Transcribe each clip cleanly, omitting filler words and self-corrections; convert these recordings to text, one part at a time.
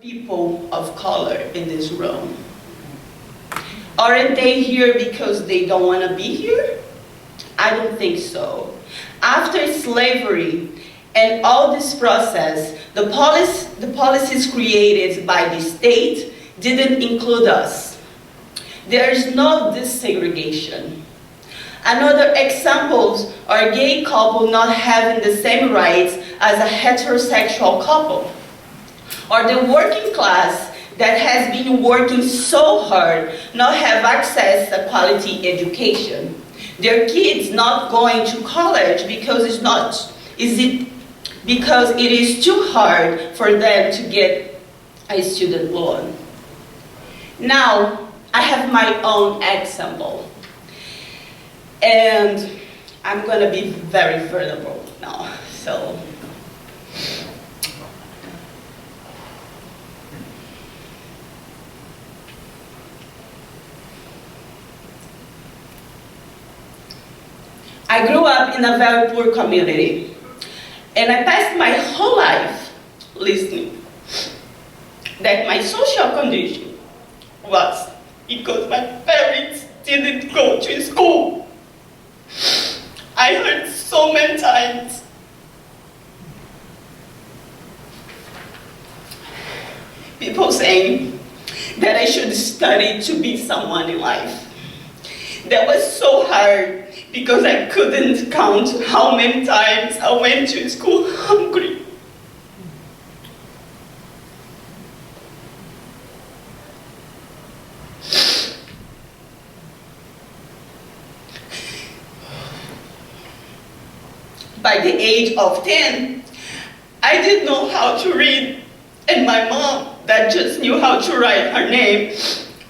people of color in this room? Aren't they here because they don't want to be here? I don't think so. After slavery and all this process, the policies created by the state didn't include us. There is no desegregation. Another examples are gay couple not having the same rights as a heterosexual couple, or the working class that has been working so hard not have access to quality education. Their kids not going to college because because it is too hard for them to get a student loan. Now, I have my own example. And I'm gonna be very vulnerable now, so. I grew up in a very poor community, and I passed my whole life listening that my social condition was because my parents didn't go to school. I heard so many times people saying that I should study to be someone in life. That was so hard because I couldn't count how many times I went to school hungry. By the age of 10, I didn't know how to read, and my mom, that just knew how to write her name,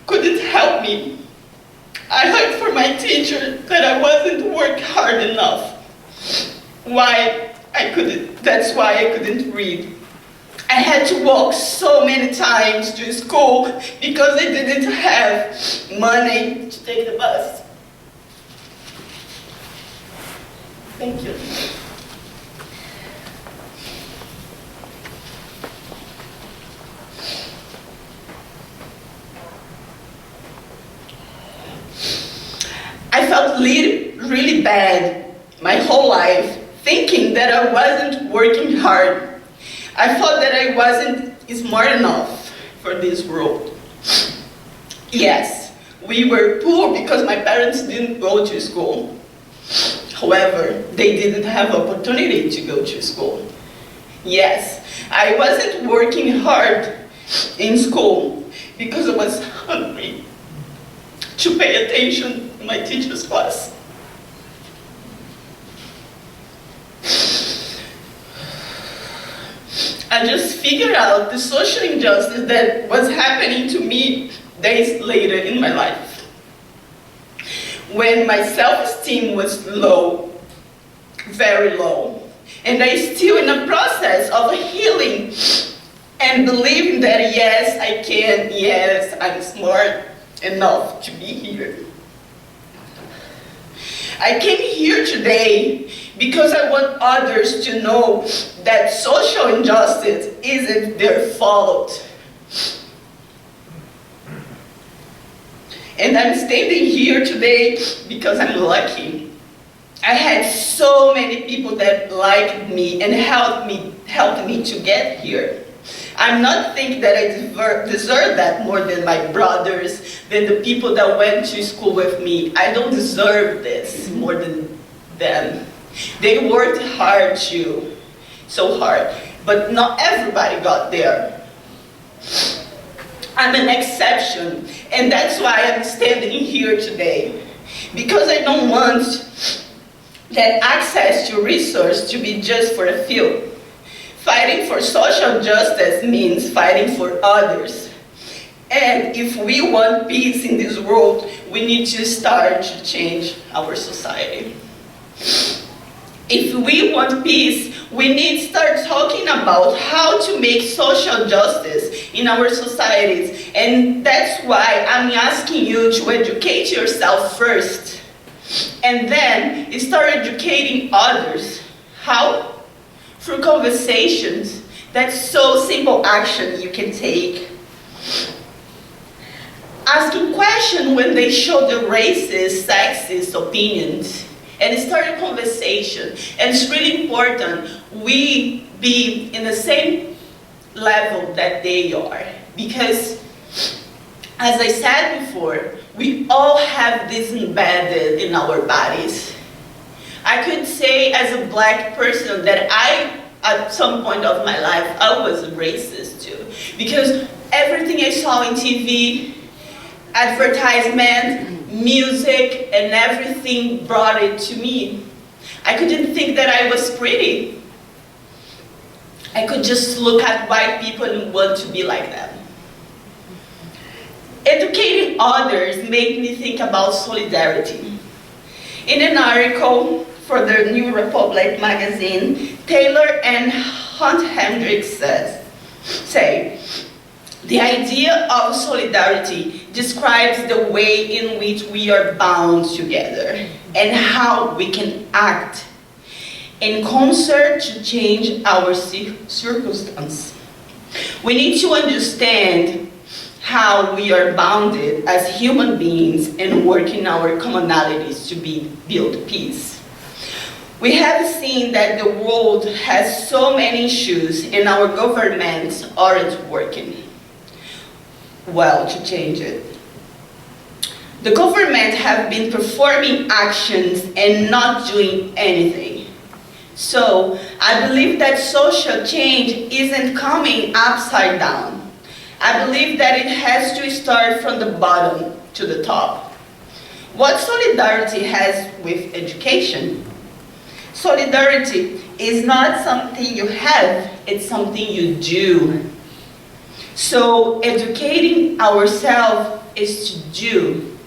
couldn't help me. I heard from my teacher that I wasn't working hard enough. That's why I couldn't read. I had to walk so many times to school because I didn't have money to take the bus. Thank you. I felt really bad my whole life, thinking that I wasn't working hard. I thought that I wasn't smart enough for this world. Yes, we were poor because my parents didn't go to school. However, they didn't have opportunity to go to school. Yes, I wasn't working hard in school because I was hungry to pay attention in my teacher's class. I just figured out the social injustice that was happening to me days later in my life. When my self-esteem was low, very low, and I'm still in the process of healing and believing that yes, I can, yes, I'm smart enough to be here. I came here today because I want others to know that social injustice isn't their fault. And I'm standing here today because I'm lucky. I had so many people that liked me and helped me to get here. I'm not thinking that I deserve that more than my brothers, than the people that went to school with me. I don't deserve this more than them. They worked hard too, so hard, but not everybody got there. I'm an exception, and that's why I'm standing here today, because I don't want that access to resources to be just for a few. Fighting for social justice means fighting for others. And if we want peace in this world, we need to start to change our society. If we want peace, we need to start talking about how to make social justice in our societies. And that's why I'm asking you to educate yourself first. And then start educating others. How? Through conversations, That's so simple action you can take. Asking questions when they show the racist, sexist opinions, and start a conversation. And it's really important we be in the same level that they are. Because, as I said before, we all have this embedded in our bodies. I could say as a black person that at some point of my life, I was a racist too. Because everything I saw on TV, advertisement, music, and everything brought it to me. I couldn't think that I was pretty. I could just look at white people and want to be like them. Educating others made me think about solidarity. In an article for the New Republic magazine, Taylor and Hunt Hendricks say, the idea of solidarity describes the way in which we are bound together and how we can act in concert to change our circumstance. We need to understand how we are bounded as human beings and work in our commonalities to build peace. We have seen that the world has so many issues and our governments aren't working well to change it. The government have been performing actions and not doing anything. So I believe that social change isn't coming upside down. I believe that it has to start from the bottom to the top. What solidarity has with education? Solidarity is not something you have, it's something you do. So educating ourselves is to do.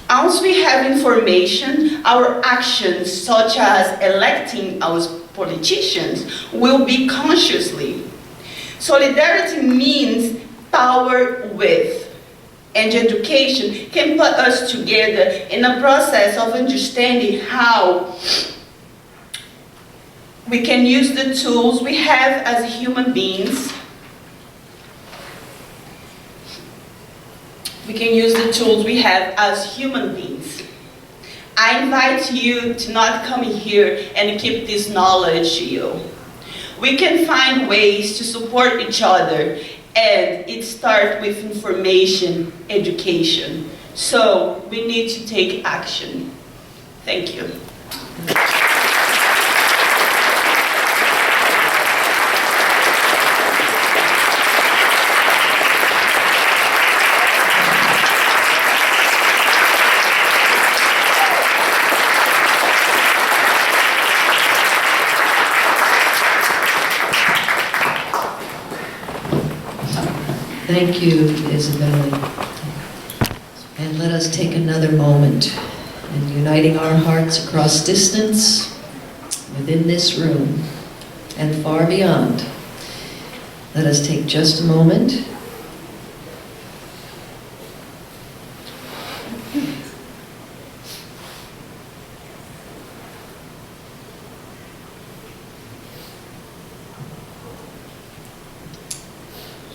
Once we have information, our actions, such as electing our politicians, will be consciously. Solidarity means power with, and education can put us together in a process of understanding how we can use the tools we have as human beings. We can use the tools we have as human beings. I invite you to not come here and keep this knowledge to you. We can find ways to support each other, and it starts with information, education. So we need to take action. Thank you. Thank you, Izabelle. And let us take another moment in uniting our hearts across distance, within this room, and far beyond. Let us take just a moment .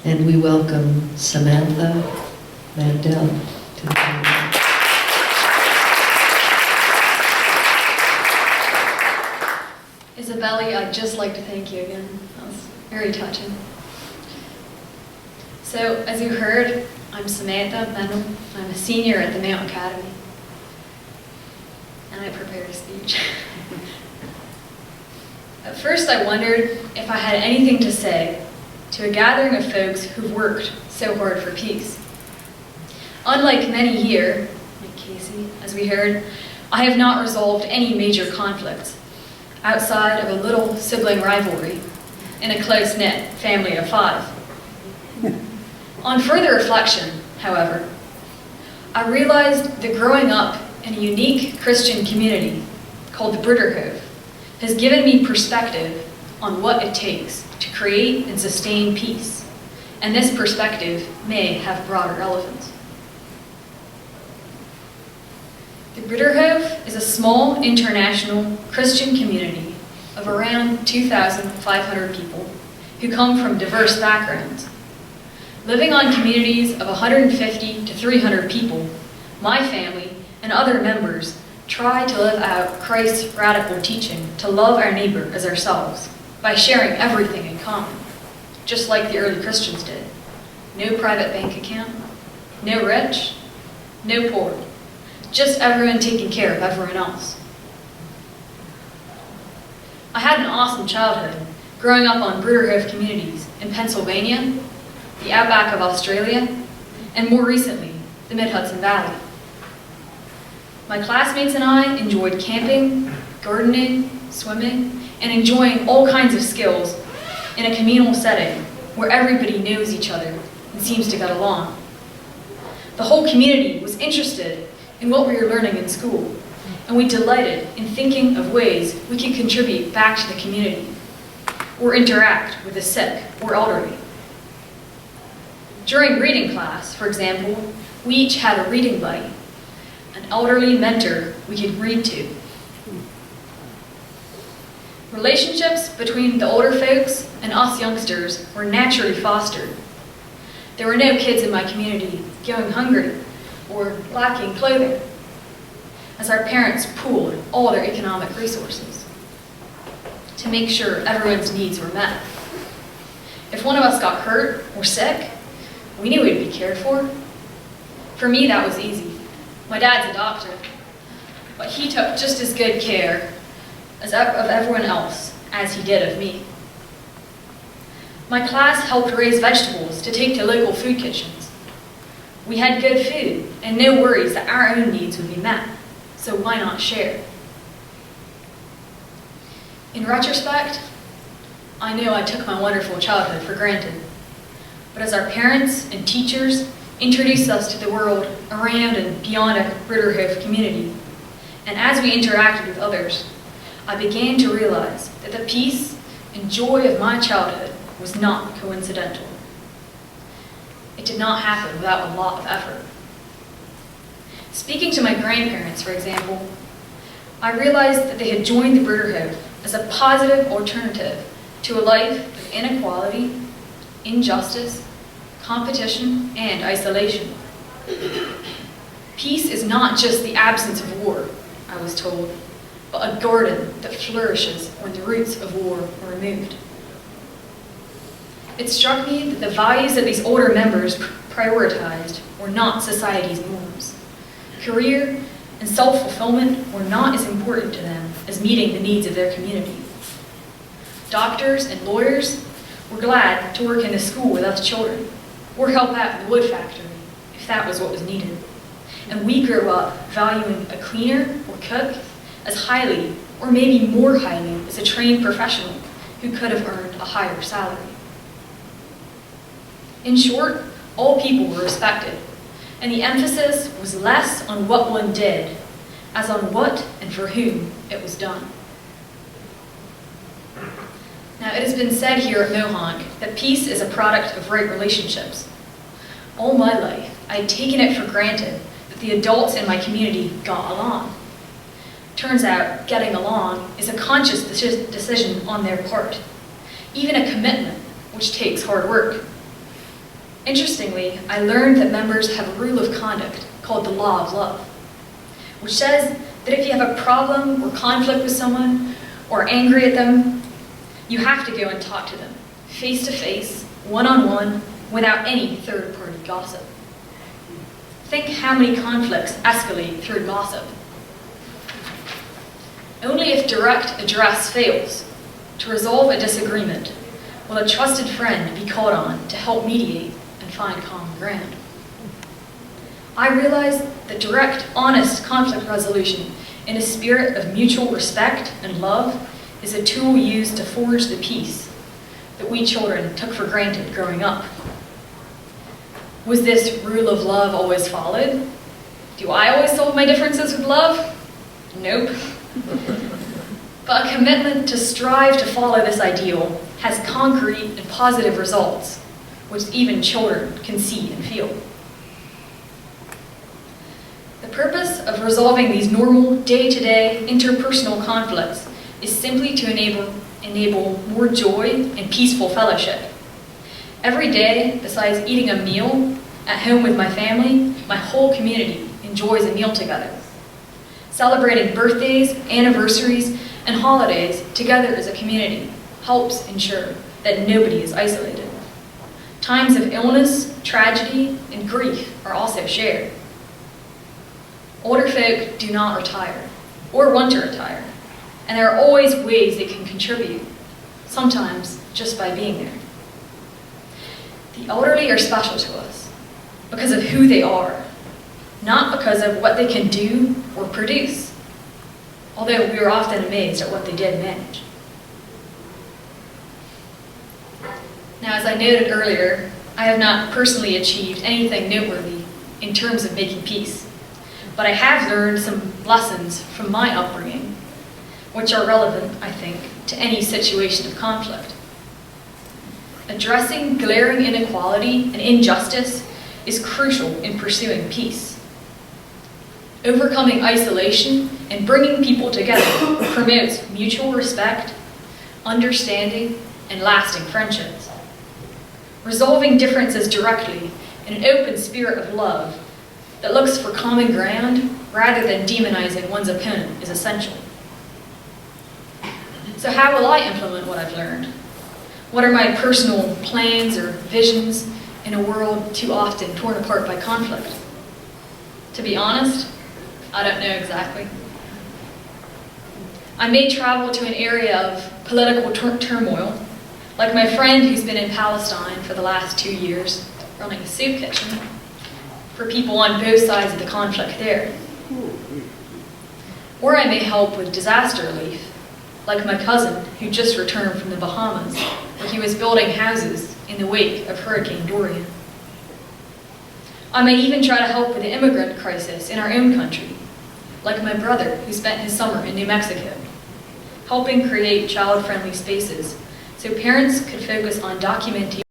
And we welcome Samantha Maendel to the table. Izabelle, I'd just like to thank you again. That was very touching. So, as you heard, I'm Samantha Maendel. I'm a senior at the Mohonk Academy. And I prepared a speech. At first, I wondered if I had anything to say to a gathering of folks who've worked so hard for peace. Unlike many here, like Kasey, as we heard, I have not resolved any major conflicts outside of a little sibling rivalry in a close-knit family of 5. On further reflection, however, I realized that growing up in a unique Christian community called the Bruderhof has given me perspective on what it takes to create and sustain peace, and this perspective may have broader relevance. The Bruderhof is a small international Christian community of around 2,500 people who come from diverse backgrounds. Living on communities of 150 to 300 people, my family and other members try to live out Christ's radical teaching to love our neighbor as ourselves by sharing everything in common, just like the early Christians did. No private bank account, no rich, no poor, just everyone taking care of everyone else. I had an awesome childhood, growing up on Bruderhof communities in Pennsylvania, the outback of Australia, and more recently, the Mid-Hudson Valley. My classmates and I enjoyed camping, gardening, swimming, and enjoying all kinds of skills in a communal setting where everybody knows each other and seems to get along. The whole community was interested in what we were learning in school, and we delighted in thinking of ways we could contribute back to the community or interact with the sick or elderly. During reading class, for example, we each had a reading buddy, an elderly mentor we could read to. Relationships between the older folks and us youngsters were naturally fostered. There were no kids in my community going hungry or lacking clothing, as our parents pooled all their economic resources to make sure everyone's needs were met. If one of us got hurt or sick, we knew we'd be cared for. For me, that was easy. My dad's a doctor, but he took just as good care of everyone else as he did of me. My class helped raise vegetables to take to local food kitchens. We had good food and no worries that our own needs would be met, so why not share? In retrospect, I know I took my wonderful childhood for granted, but as our parents and teachers introduced us to the world around and beyond a Bruderhof community, and as we interacted with others, I began to realize that the peace and joy of my childhood was not coincidental. It did not happen without a lot of effort. Speaking to my grandparents, for example, I realized that they had joined the Bruderhof as a positive alternative to a life of inequality, injustice, competition, and isolation. Peace is not just the absence of war, I was told, but a garden that flourishes when the roots of war are removed. It struck me that the values that these older members prioritized were not society's norms. Career and self-fulfillment were not as important to them as meeting the needs of their community. Doctors and lawyers were glad to work in a school with us children, or help out in the wood factory, if that was what was needed. And we grew up valuing a cleaner or cook as highly, or maybe more highly, as a trained professional who could have earned a higher salary. In short, all people were respected, and the emphasis was less on what one did, as on what and for whom it was done. Now, it has been said here at Mohonk that peace is a product of right relationships. All my life, I had taken it for granted that the adults in my community got along. Turns out, getting along is a conscious decision on their part, even a commitment, which takes hard work. Interestingly, I learned that members have a rule of conduct called the law of love, which says that if you have a problem or conflict with someone or angry at them, you have to go and talk to them, face to face, one-on-one, without any third-party gossip. Think how many conflicts escalate through gossip. Only if direct address fails to resolve a disagreement will a trusted friend be called on to help mediate and find common ground. I realized that direct, honest conflict resolution in a spirit of mutual respect and love is a tool used to forge the peace that we children took for granted growing up. Was this rule of love always followed? Do I always solve my differences with love? Nope. But a commitment to strive to follow this ideal has concrete and positive results, which even children can see and feel. The purpose of resolving these normal, day-to-day interpersonal conflicts is simply to enable enable more joy and peaceful fellowship. Every day, besides eating a meal at home with my family, my whole community enjoys a meal together. Celebrating birthdays, anniversaries, and holidays together as a community helps ensure that nobody is isolated. Times of illness, tragedy, and grief are also shared. Older folk do not retire or want to retire, and there are always ways they can contribute, sometimes just by being there. The elderly are special to us because of who they are, not because of what they can do or produce, although we are often amazed at what they did manage. Now, as I noted earlier, I have not personally achieved anything noteworthy in terms of making peace, but I have learned some lessons from my upbringing, which are relevant, I think, to any situation of conflict. Addressing glaring inequality and injustice is crucial in pursuing peace. Overcoming isolation and bringing people together promotes mutual respect, understanding, and lasting friendships. Resolving differences directly in an open spirit of love that looks for common ground rather than demonizing one's opponent is essential. So how will I implement what I've learned? What are my personal plans or visions in a world too often torn apart by conflict? To be honest, I don't know exactly. I may travel to an area of political turmoil, like my friend who's been in Palestine for the last 2 years, running a soup kitchen for people on both sides of the conflict there. Or I may help with disaster relief, like my cousin who just returned from the Bahamas, where he was building houses in the wake of Hurricane Dorian. I may even try to help with the immigrant crisis in our own country, like my brother who spent his summer in New Mexico, helping create child-friendly spaces so parents could focus on documenting